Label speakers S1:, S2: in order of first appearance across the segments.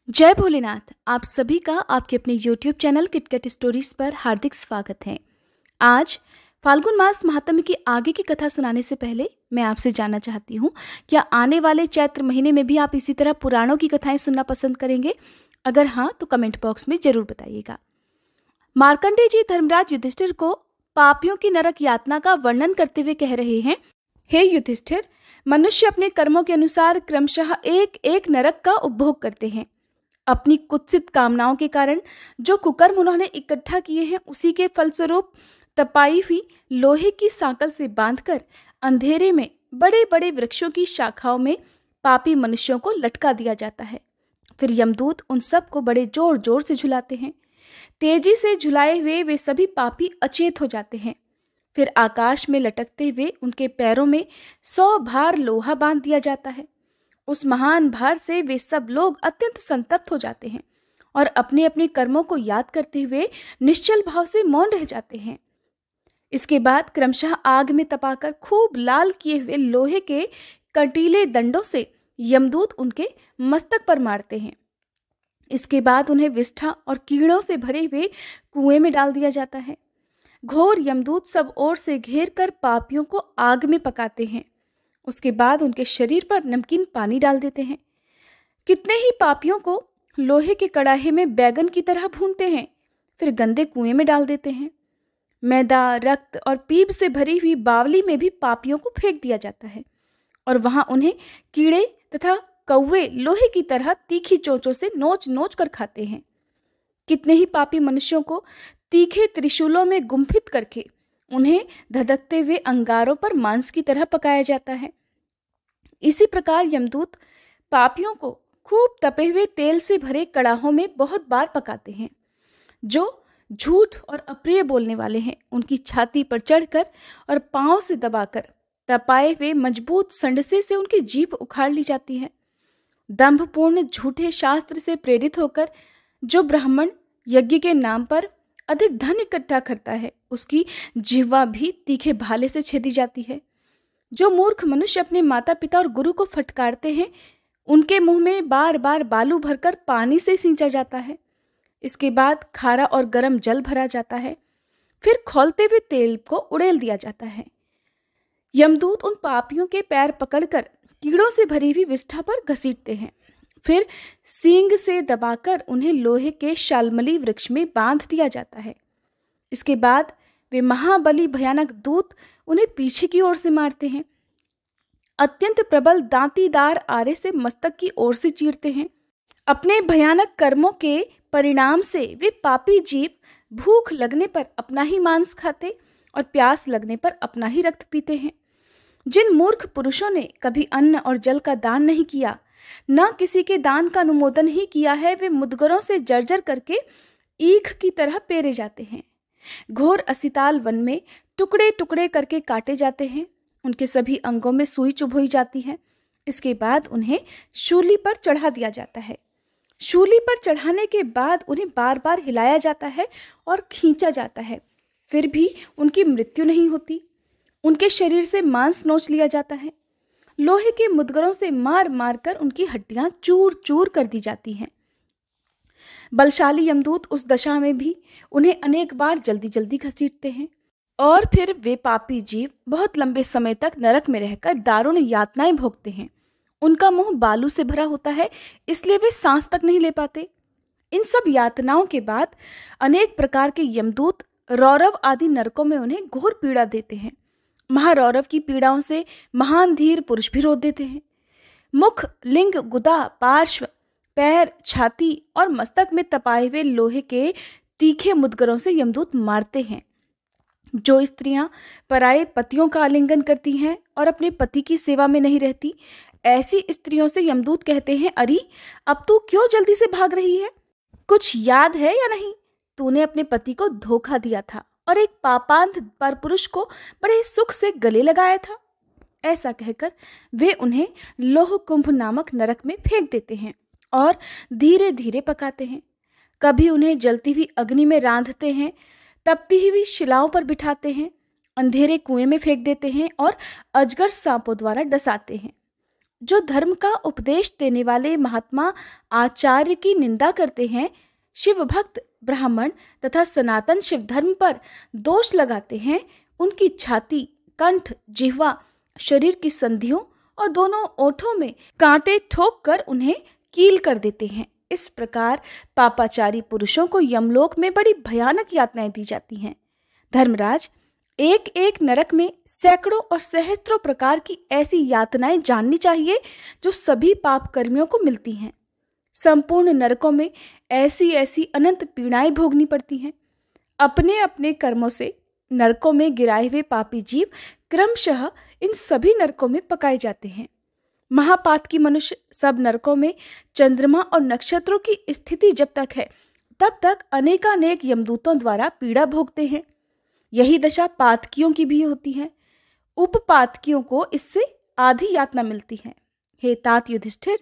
S1: जय भोलेनाथ। आप सभी का आपके अपने YouTube चैनल किटकट स्टोरीज पर हार्दिक स्वागत है। आज फाल्गुन मास महात्म्य की आगे की कथा सुनाने से पहले मैं आपसे जानना चाहती हूँ, क्या आने वाले चैत्र महीने में भी आप इसी तरह पुराणों की कथाएं सुनना पसंद करेंगे? अगर हाँ तो कमेंट बॉक्स में जरूर बताइएगा। मार्कंडेय जी धर्मराज युधिष्ठिर को पापियों की नरक यातना का वर्णन करते हुए कह रहे हैं, हे युधिष्ठिर, मनुष्य अपने कर्मों के अनुसार क्रमशः एक एक नरक का उपभोग करते हैं। अपनी कुत्सित कामनाओं के कारण जो कुकर्म उन्होंने इकट्ठा किए हैं, उसी के फलस्वरूप तपाई हुई लोहे की सांकल से बांधकर अंधेरे में बड़े बड़े वृक्षों की शाखाओं में पापी मनुष्यों को लटका दिया जाता है। फिर यमदूत उन सब को बड़े जोर जोर से झुलाते हैं। तेजी से झुलाए हुए वे सभी पापी अचेत हो जाते हैं। फिर आकाश में लटकते हुए उनके पैरों में 100 भार लोहा बांध दिया जाता है। उस महान भार से वे सब लोग अत्यंत संतप्त हो जाते हैं और अपने अपने कर्मों को याद करते हुए निश्चल भाव से मौन रह जाते हैं। इसके बाद क्रमशः आग में तपाकर खूब लाल किए हुए लोहे के कंटीले दंडों से यमदूत उनके मस्तक पर मारते हैं। इसके बाद उन्हें विष्ठा और कीड़ों से भरे हुए कुएं में डाल दिया जाता है। घोर यमदूत सब ओर से घेर कर पापियों को आग में पकाते हैं। उसके बाद उनके शरीर पर नमकीन पानी डाल देते हैं। कितने ही पापियों को लोहे के कड़ाहे में बैगन की तरह भूनते हैं, फिर गंदे कुएं में डाल देते हैं। मैदा, रक्त और पीप से भरी हुई बावली में भी पापियों को फेंक दिया जाता है और वहां उन्हें कीड़े तथा कौवे लोहे की तरह तीखी चोंचों से नोच नोच कर खाते हैं। कितने ही पापी मनुष्यों को तीखे त्रिशूलों में गुम्फित करके उन्हें धधकते हुए अंगारों पर मांस की तरह पकाया जाता है। इसी प्रकार यमदूत पापियों को खूब तपे हुए तेल से भरे कड़ाहों में बहुत बार पकाते हैं। जो झूठ और अप्रिय बोलने वाले हैं, उनकी छाती पर चढ़कर और पांव से दबाकर तपाए हुए मजबूत संडसे से उनकी जीभ उखाड़ ली जाती है। दंभपूर्ण झूठे शास्त्र से प्रेरित होकर जो ब्राह्मण यज्ञ के नाम पर अधिक धन इकट्ठा करता है, उसकी जिह्वा भी तीखे भाले से छेदी जाती है। जो मूर्ख मनुष्य अपने माता पिता और गुरु को फटकारते हैं, उनके मुंह में बार बार बालू भरकर पानी से सींचा जाता है। इसके बाद खारा और गर्म जल भरा जाता है। फिर खौलते हुए तेल को उड़ेल दिया जाता है। यमदूत उन पापियों के पैर पकड़कर कीड़ों से भरी हुई विष्ठा पर घसीटते हैं। फिर सींग से दबाकर उन्हें लोहे के शालमली वृक्ष में बांध दिया जाता है। इसके बाद वे महाबली भयानक दूत उन्हें पीछे की ओर से मारते हैं। अत्यंत प्रबल दांतीदार आरे से मस्तक की ओर से चीरते हैं। अपने भयानक कर्मों के परिणाम से वे पापी जीव भूख लगने पर अपना ही मांस खाते और प्यास लगने पर अपना ही रक्त पीते हैं। जिन मूर्ख पुरुषों ने कभी अन्न और जल का दान नहीं किया, न किसी के दान का अनुमोदन ही किया है, वे मुदगरों से जर्जर करके ईख की तरह पेरे जाते हैं। घोर असिताल वन में टुकड़े टुकड़े करके काटे जाते हैं। उनके सभी अंगों में सुई चुभोई जाती है। इसके बाद उन्हें शूली पर चढ़ा दिया जाता है। शूली पर चढ़ाने के बाद उन्हें बार बार हिलाया जाता है और खींचा जाता है, फिर भी उनकी मृत्यु नहीं होती। उनके शरीर से मांस नोच लिया जाता है। लोहे के मुदगरों से मार मार कर उनकी हड्डियां चूर चूर कर दी जाती हैं। बलशाली यमदूत उस दशा में भी उन्हें अनेक बार जल्दी जल्दी घसीटते हैं और फिर वे पापी जीव बहुत लंबे समय तक नरक में रहकर दारुण यातनाएं भोगते हैं। उनका मुंह बालू से भरा होता है, इसलिए वे सांस तक नहीं ले पाते। इन सब यातनाओं के बाद अनेक प्रकार के यमदूत रौरव आदि नरकों में उन्हें घोर पीड़ा देते हैं। महारौरव की पीड़ाओं से महान धीर पुरुष भी रो देते हैं। मुख, लिंग, गुदा, पार्श्व, पैर, छाती और मस्तक में तपाए हुए लोहे के तीखे मुदगरों से यमदूत मारते हैं। जो स्त्रियां पराये पतियों का आलिंगन करती हैं और अपने पति की सेवा में नहीं रहती, ऐसी स्त्रियों से यमदूत कहते हैं, अरे अब तू क्यों जल्दी से भाग रही है? कुछ याद है या नहीं? तूने अपने पति को धोखा दिया था और एक पापांध परपुरुष को बड़े सुख से गले लगाया था। ऐसा कहकर वे उन्हें लोह कुंभ नामक नरक में फेंक देते हैं और धीरे धीरे पकाते हैं। कभी उन्हें जलती हुई अग्नि में रांधते हैं, तपती हुई शिलाओं पर बिठाते हैं, अंधेरे कुएं में फेंक देते हैं और अजगर सांपों द्वारा डसाते हैं। जो धर्म का उपदेश देने वाले महात्मा आचार्य की निंदा करते हैं, शिव भक्त ब्राह्मण तथा सनातन शिव धर्म पर दोष लगाते हैं, उनकी छाती, कंठ, जिह्वा, शरीर की संधियों और दोनों ओठों में कांटे ठोक कर उन्हें कील कर देते हैं। इस प्रकार पापाचारी पुरुषों को यमलोक में बड़ी भयानक यातनाएं दी जाती हैं। धर्मराज, एक एक नरक में सैकड़ों और सहस्त्रों प्रकार की ऐसी यातनाएं जाननी चाहिए जो सभी पाप कर्मियों को मिलती हैं। संपूर्ण नरकों में ऐसी ऐसी अनंत पीड़ाएं भोगनी पड़ती हैं। अपने अपने कर्मों से नरकों में गिराए हुए पापी जीव क्रमशः इन सभी नरकों में पकाए जाते हैं। महापातकी मनुष्य सब नरकों में चंद्रमा और नक्षत्रों की स्थिति जब तक है, तब तक अनेकानेक यमदूतों द्वारा पीड़ा भोगते हैं। यही दशा पातकियों की भी होती है। उपपातकियों को इससे आधी यातना मिलती है। हे तात युधिष्ठिर,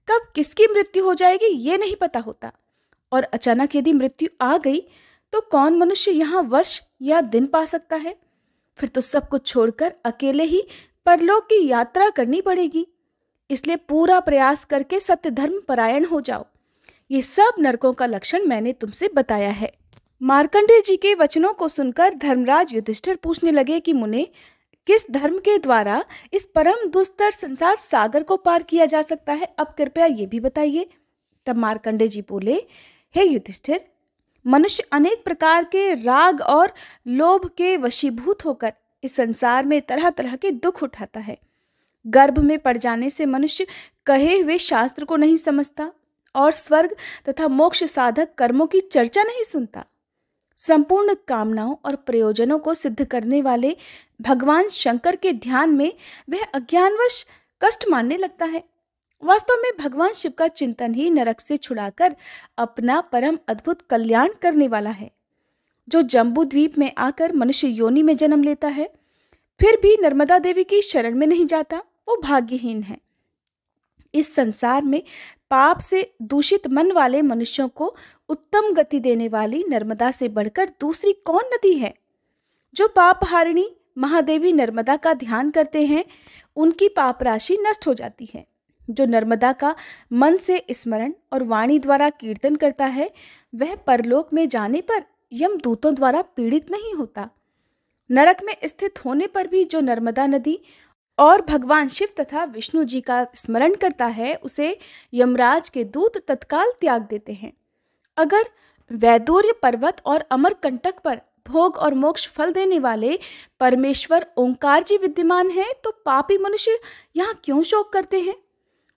S1: कब किसकी मृत्यु हो जाएगी ये नहीं पता होता, और अचानक यदि मृत्यु आ गई तो कौन मनुष्य यहाँ वर्ष या दिन पा सकता है? फिर तो सब कुछ छोड़कर अकेले ही परलोक की यात्रा करनी पड़ेगी। इसलिए पूरा प्रयास करके सत्य धर्म परायण हो जाओ। ये सब नरकों का लक्षण मैंने तुमसे बताया है। मार्कंडेय जी के वचनों को सुनकर धर्मराज युधिष्ठिर पूछने लगे कि मुने, किस धर्म के द्वारा इस परम दुस्तर संसार सागर को पार किया जा सकता है? अब कृपया ये भी बताइए। तब मार्कंडेय जी बोले, हे युधिष्ठिर, मनुष्य अनेक प्रकार के राग और लोभ के वशीभूत होकर इस संसार में तरह तरह के दुख उठाता है। गर्भ में पड़ जाने से मनुष्य कहे हुए शास्त्र को नहीं समझता और स्वर्ग तथा मोक्ष साधक कर्मों की चर्चा नहीं सुनता। संपूर्ण कामनाओं और प्रयोजनों को सिद्ध करने वाले भगवान शंकर के ध्यान में वह अज्ञानवश कष्ट मानने लगता है। वास्तव में भगवान शिव का चिंतन ही नरक से छुड़ाकर अपना परम अद्भुत कल्याण करने वाला है। जो जम्बू द्वीप में आकर मनुष्य योनि में जन्म लेता है, फिर भी नर्मदा देवी की शरण में नहीं जाता, वो भाग्यहीन है। इस संसार में पाप से दूषित मन वाले मनुष्यों को उत्तम गति देने वाली नर्मदा से बढ़कर दूसरी कौन नदी है? जो पापहारिणी महादेवी नर्मदा का ध्यान करते हैं, उनकी पाप राशि नष्ट हो जाती है। जो नर्मदा का मन से स्मरण और वाणी द्वारा कीर्तन करता है, वह परलोक में जाने पर यमदूतों द्वारा पीड़ित नहीं होता। नरक में स्थित होने पर भी जो नर्मदा नदी और भगवान शिव तथा विष्णु जी का स्मरण करता है, उसे यमराज के दूत तत्काल त्याग देते हैं। अगर वैदूर्य पर्वत और अमरकंटक पर भोग और मोक्ष फल देने वाले परमेश्वर ओंकार जी विद्यमान हैं, तो पापी मनुष्य यहाँ क्यों शोक करते हैं?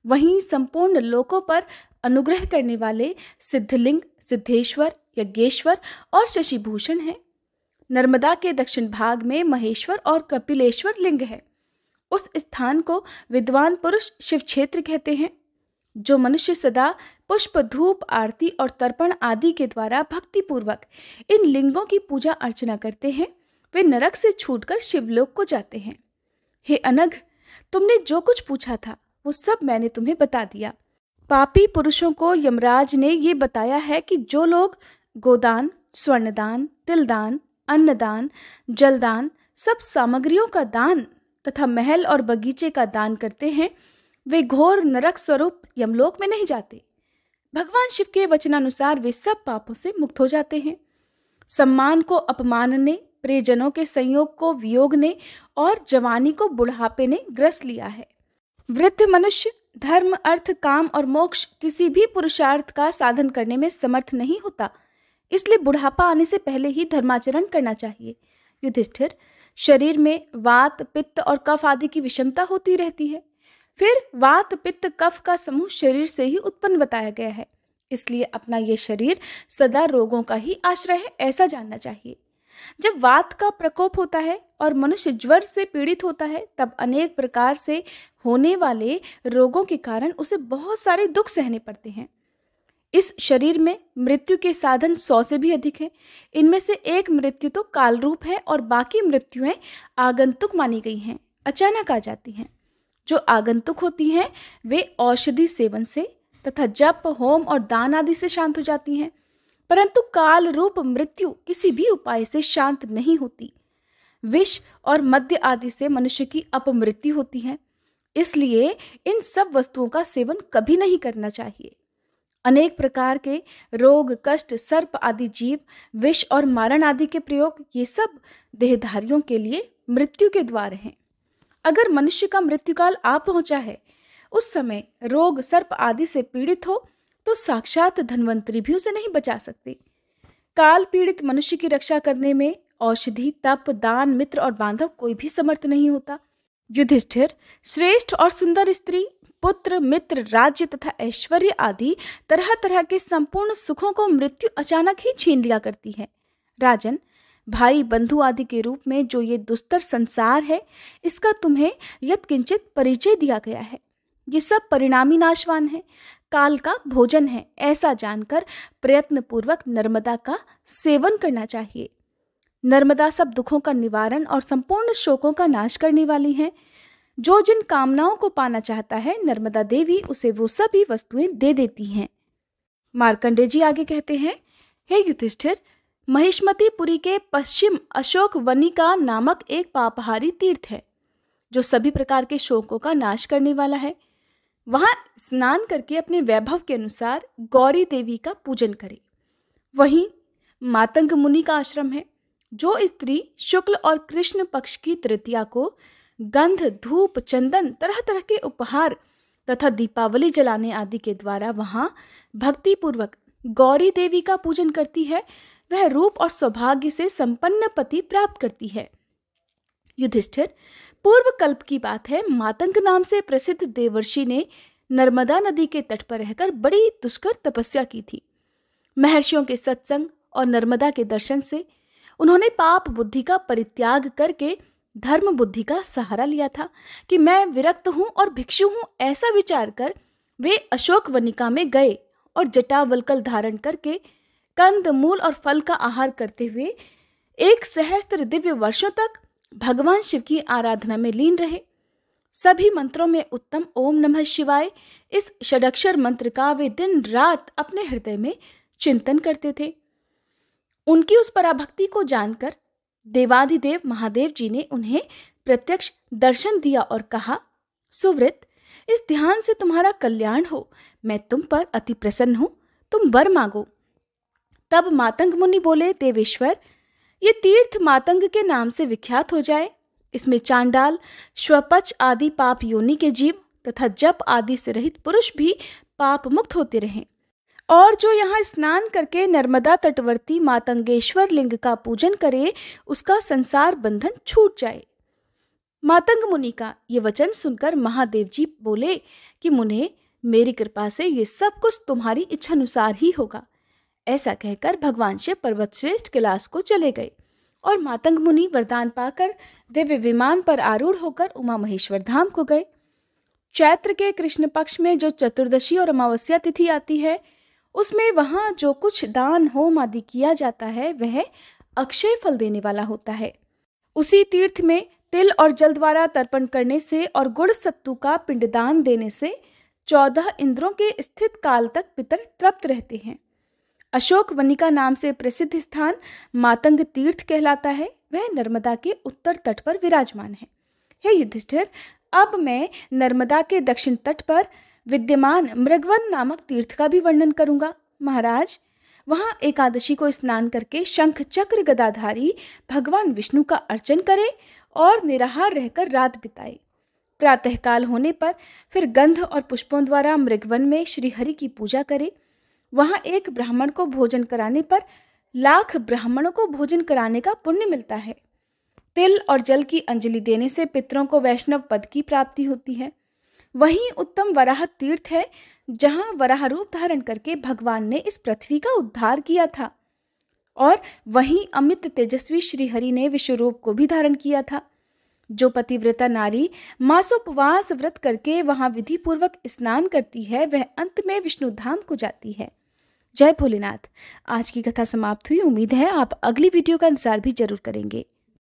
S1: वहीं संपूर्ण लोकों पर अनुग्रह करने वाले सिद्धलिंग, सिद्धेश्वर, यज्ञेश्वर और शशिभूषण हैं। नर्मदा के दक्षिण भाग में महेश्वर और कपिलेश्वर लिंग है। उस स्थान को विद्वान पुरुष शिव क्षेत्र कहते हैं। जो मनुष्य सदा पुष्प, धूप, आरती और तर्पण आदि के द्वारा भक्ति पूर्वक इन लिंगों की पूजा अर्चना करते हैं, वे नरक से छूटकर शिवलोक को जाते हैं। हे अनघ, तुमने जो कुछ पूछा था वो सब मैंने तुम्हें बता दिया। पापी पुरुषों को यमराज ने ये बताया है कि जो लोग गोदान, स्वर्णदान, तिलदान, अन्नदान, जलदान, सब सामग्रियों का दान तथा महल और बगीचे का दान करते हैं, वे घोर नरक स्वरूप यमलोक में नहीं जाते। भगवान शिव के वचनानुसार वे सब पापों से मुक्त हो जाते हैं। सम्मान को अपमान ने, प्रियजनों के संयोग को वियोग ने और जवानी को बुढ़ापे ने ग्रस लिया है। वृद्ध मनुष्य धर्म, अर्थ, काम और मोक्ष किसी भी पुरुषार्थ का साधन करने में समर्थ नहीं होता। इसलिए बुढ़ापा आने से पहले ही धर्माचरण करना चाहिए। युधिष्ठिर, शरीर में वात, पित्त और कफ आदि की विषमता होती रहती है। फिर वात, पित्त, कफ का समूह शरीर से ही उत्पन्न बताया गया है। इसलिए अपना ये शरीर सदा रोगों का ही आश्रय है, ऐसा जानना चाहिए। जब वात का प्रकोप होता है और मनुष्य ज्वर से पीड़ित होता है, तब अनेक प्रकार से होने वाले रोगों के कारण उसे बहुत सारे दुख सहने पड़ते हैं। इस शरीर में मृत्यु के साधन 100 से भी अधिक हैं। इनमें से एक मृत्यु तो काल रूप है और बाकी मृत्युएं आगंतुक मानी गई हैं, अचानक आ जाती हैं। जो आगंतुक होती हैं वे औषधि सेवन से तथा जप, होम और दान आदि से शांत हो जाती हैं, परंतु काल रूप मृत्यु किसी भी उपाय से शांत नहीं होती। विष और मद्य आदि से मनुष्य की अपमृत्यु होती है। इसलिए इन सब वस्तुओं का सेवन कभी नहीं करना चाहिए। अनेक प्रकार के रोग, कष्ट, सर्प आदि जीव, विष और मारण आदि के प्रयोग, ये सब देहधारियों के लिए मृत्यु के द्वार हैं। अगर मनुष्य का मृत्युकाल आ पहुंचा है, उस समय रोग, सर्प आदि से पीड़ित हो, तो साक्षात धन्वंतरी भी उसे नहीं बचा सकते। काल पीड़ित मनुष्य की रक्षा करने में औषधि, तप, दान, मित्र और बांधव कोई भी समर्थ नहीं होता। युधिष्ठिर, श्रेष्ठ और सुंदर स्त्री, पुत्र, मित्र, राज्य तथा ऐश्वर्य आदि तरह तरह के संपूर्ण सुखों को मृत्यु अचानक ही छीन लिया करती है। राजन, भाई, बंधु आदि के रूप में जो ये दुस्तर संसार है, इसका तुम्हें यत्किंचित परिचय दिया गया है। ये सब परिणामी नाशवान है, काल का भोजन है, ऐसा जानकर प्रयत्न पूर्वक नर्मदा का सेवन करना चाहिए। नर्मदा सब दुखों का निवारण और संपूर्ण शोकों का नाश करने वाली है। जो जिन कामनाओं को पाना चाहता है, नर्मदा देवी उसे वो सभी वस्तुएं दे देती हैं। मार्कंडेय जी आगे कहते हैं, हे युधिष्ठिर, महिष्मतीपुरी के पश्चिम अशोक वनिका नामक एक पापहारी तीर्थ है, जो सभी प्रकार के शोकों का नाश करने वाला है। वहां स्नान करके अपने वैभव के अनुसार गौरी देवी का पूजन करे। वहीं मातंग मुनि का आश्रम है। जो स्त्री शुक्ल और कृष्ण पक्ष की तृतीया को गंध, धूप, चंदन, तरह तरह के उपहार तथा दीपावली जलाने आदि के द्वारा वहां भक्ति पूर्वक गौरी देवी का पूजन करती है, वह रूप और सौभाग्य से संपन्न पति प्राप्त करती है। युधिष्ठिर, पूर्व कल्प की बात है, मातंग नाम से प्रसिद्ध देवर्षि ने नर्मदा नदी के तट पर रहकर बड़ी दुष्कर तपस्या की थी। महर्षियों के सत्संग और नर्मदा के दर्शन से उन्होंने पाप बुद्धि का परित्याग करके धर्म बुद्धि का सहारा लिया था कि मैं विरक्त हूं और भिक्षु हूं, ऐसा विचार कर वे अशोक वनिका में गए और जटावल्कल धारण करके कंद, मूल और फल का आहार करते हुए 1 सहस्त्र दिव्य वर्षों तक भगवान शिव की आराधना में लीन रहे। सभी मंत्रों में उत्तम ओम नमः शिवाय, इस षडक्षर मंत्र का वे दिन रात अपने हृदय में चिंतन करते थे। उनकी उस पराभक्ति को जानकर देवाधिदेव महादेव जी ने उन्हें प्रत्यक्ष दर्शन दिया और कहा, सुव्रत, इस ध्यान से तुम्हारा कल्याण हो, मैं तुम पर अति प्रसन्न हूं, तुम वर मांगो। तब मातंग मुनि बोले, देवेश्वर, ये तीर्थ मातंग के नाम से विख्यात हो जाए। इसमें चांडाल, श्वपच आदि पाप योनि के जीव तथा जप आदि से रहित पुरुष भी पाप मुक्त होते रहें, और जो यहाँ स्नान करके नर्मदा तटवर्ती मातंगेश्वर लिंग का पूजन करे, उसका संसार बंधन छूट जाए। मातंग मुनि का ये वचन सुनकर महादेव जी बोले कि मुने, मेरी कृपा से ये सब कुछ तुम्हारी इच्छानुसार ही होगा। ऐसा कहकर भगवान शिव पर्वत श्रेष्ठ कैलाश को चले गए और मातंग मुनि वरदान पाकर दिव्य विमान पर आरूढ़ होकर उमा महेश्वर धाम को गए। चैत्र के कृष्ण पक्ष में जो चतुर्दशी और अमावस्या तिथि आती है, उसमें वहां जो कुछ दान, होम आदि किया जाता है, वह अक्षय फल देने वाला होता है। उसी तीर्थ में तिल और जल द्वारा तर्पण करने से और गुड़ सत्तू का पिंडदान देने से 14 इंद्रों के स्थित काल तक पितर तृप्त रहते हैं। अशोक वनिका नाम से प्रसिद्ध स्थान मातंग तीर्थ कहलाता है। वह नर्मदा के उत्तर तट पर विराजमान है। हे युधिष्ठिर, अब मैं नर्मदा के दक्षिण तट पर विद्यमान मृगवन नामक तीर्थ का भी वर्णन करूंगा। महाराज, वहां एकादशी को स्नान करके शंख चक्र गदाधारी भगवान विष्णु का अर्चन करे और निराहार रहकर रात बिताए। प्रातःकाल होने पर फिर गंध और पुष्पों द्वारा मृगवन में श्रीहरि की पूजा करे। वहां एक ब्राह्मण को भोजन कराने पर लाख ब्राह्मणों को भोजन कराने का पुण्य मिलता है। तिल और जल की अंजलि देने से पितरों को वैष्णव पद की प्राप्ति होती है। वहीं उत्तम वराह तीर्थ है, जहां वराह रूप धारण करके भगवान ने इस पृथ्वी का उद्धार किया था, और वहीं अमित तेजस्वी श्रीहरि ने विश्वरूप को भी धारण किया था। जो पतिव्रता नारी मासोपवास व्रत करके वहां विधि पूर्वक स्नान करती है, वह अंत में विष्णु धाम को जाती है। जय भोलेनाथ। आज की कथा समाप्त हुई। उम्मीद है आप अगली वीडियो का इंतजार भी जरूर करेंगे।